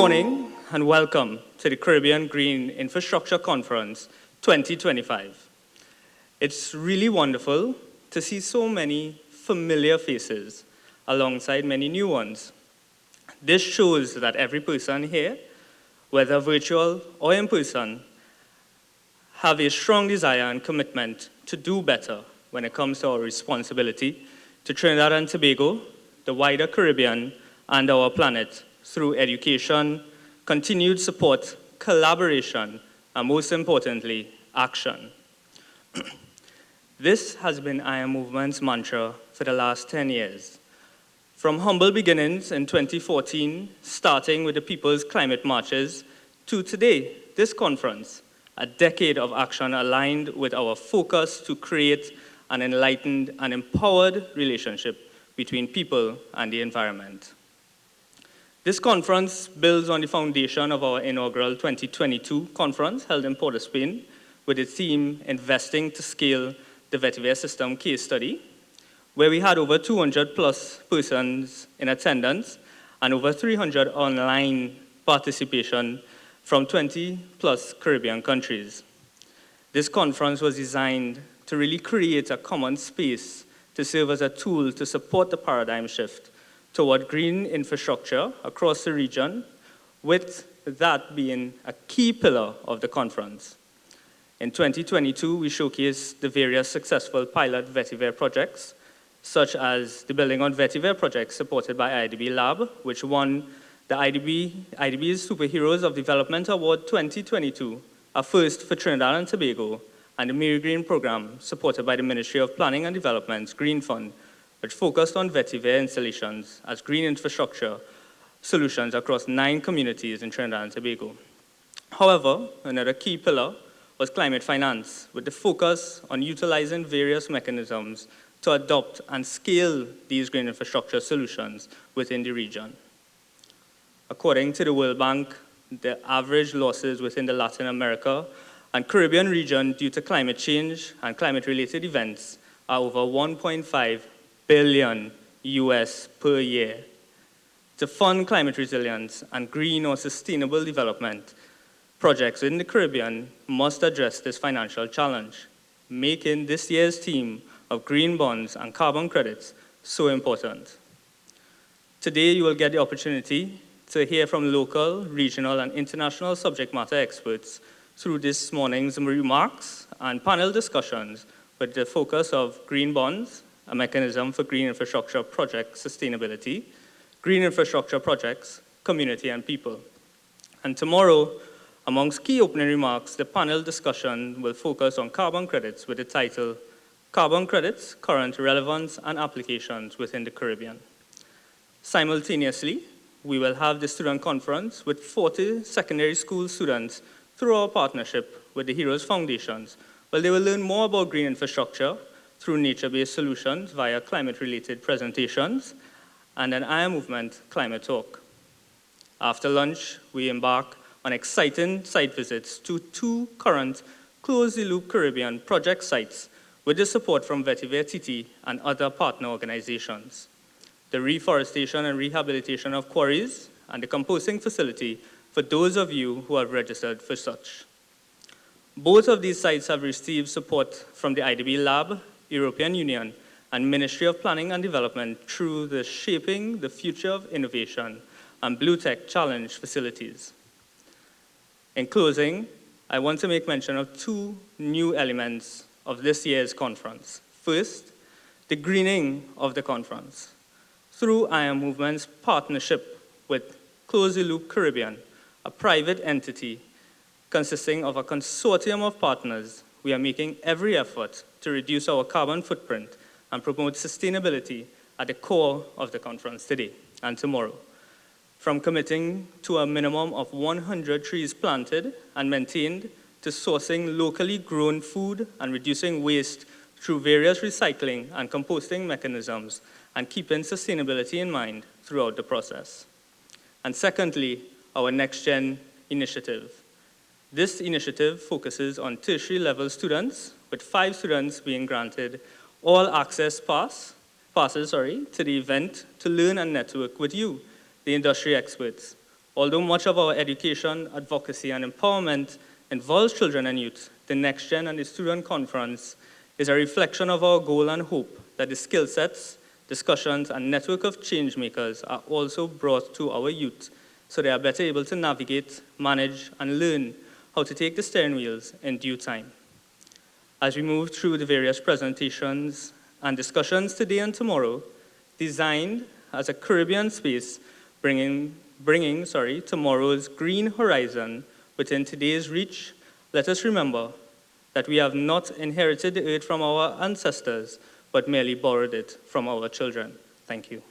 morning and welcome to the Caribbean Green Infrastructure Conference 2025. It's really wonderful to see so many familiar faces alongside many new ones. This shows that every person here, whether virtual or in person, have a strong desire and commitment to do better when it comes to our responsibility to Trinidad and Tobago, the wider Caribbean, and our planet through education, continued support, collaboration, and most importantly, action. This has been IAMovement's mantra for the last 10 years. From humble beginnings in 2014, starting with the People's Climate Marches, to today, this conference, a decade of action aligned with our focus to create an enlightened and empowered relationship between people and the environment. This conference builds on the foundation of our inaugural 2022 conference held in Port of Spain with the theme Investing to Scale the Vetiver System case study, where we had over 200 plus persons in attendance and over 300 online participation from 20 plus Caribbean countries. This conference was designed to really create a common space to serve as a tool to support the paradigm shift toward green infrastructure across the region, with that being a key pillar of the conference. In 2022, we showcased the various successful pilot vetiver projects, such as the Building on Vetiver project supported by IDB Lab, which won the IDB's Superheroes of Development Award 2022, a first for Trinidad and Tobago, and the Mary Green program supported by the Ministry of Planning and Development's Green Fund, which focused on vetiver installations as green infrastructure solutions across 9 communities in Trinidad and Tobago. However, another key pillar was climate finance, with the focus on utilizing various mechanisms to adopt and scale these green infrastructure solutions within the region. According to the World Bank, the average losses within the Latin America and Caribbean region due to climate change and climate-related events are over 1.5 billion US per year. To fund climate resilience and green or sustainable development, projects in the Caribbean must address this financial challenge, making this year's theme of green bonds and carbon credits so important. Today, you will get the opportunity to hear from local, regional, and international subject matter experts through this morning's remarks and panel discussions with the focus of green bonds, a mechanism for green infrastructure project sustainability, green infrastructure projects, community, and people. And tomorrow, amongst key opening remarks, the panel discussion will focus on carbon credits with the title, Carbon Credits, Current Relevance and Applications Within the Caribbean. Simultaneously, we will have the student conference with 40 secondary school students through our partnership with the Heroes Foundations, where they will learn more about green infrastructure through nature-based solutions via climate-related presentations and an IAMovement climate talk. After lunch, we embark on exciting site visits to 2 current closed-the-loop Caribbean project sites with the support from Vetiver TT and other partner organizations. The reforestation and rehabilitation of quarries and the composting facility for those of you who have registered for such. Both of these sites have received support from the IDB Lab, European Union, and Ministry of Planning and Development through the Shaping the Future of Innovation and Blue Tech Challenge facilities. In closing, I want to make mention of 2 new elements of this year's conference. First, the greening of the conference. Through IAMovement's partnership with Close the Loop Caribbean, a private entity consisting of a consortium of partners, we are making every effort to reduce our carbon footprint and promote sustainability at the core of the conference today and tomorrow. From committing to a minimum of 100 trees planted and maintained to sourcing locally grown food and reducing waste through various recycling and composting mechanisms and keeping sustainability in mind throughout the process. And secondly, our NextGen initiative. This initiative focuses on tertiary level students, with 5 students being granted all access passes to the event to learn and network with you, the industry experts, Although much of our education, advocacy, and empowerment involves children and youth, the Next Gen and the Student Conference is a reflection of our goal and hope that the skill sets, discussions, and network of change makers are also brought to our youth so they are better able to navigate, manage, and learn how to take the steering wheels in due time. As we move through the various presentations and discussions today and tomorrow, designed as a Caribbean space, bringing tomorrow's green horizon within today's reach, let us remember that we have not inherited the earth from our ancestors, but merely borrowed it from our children. Thank you.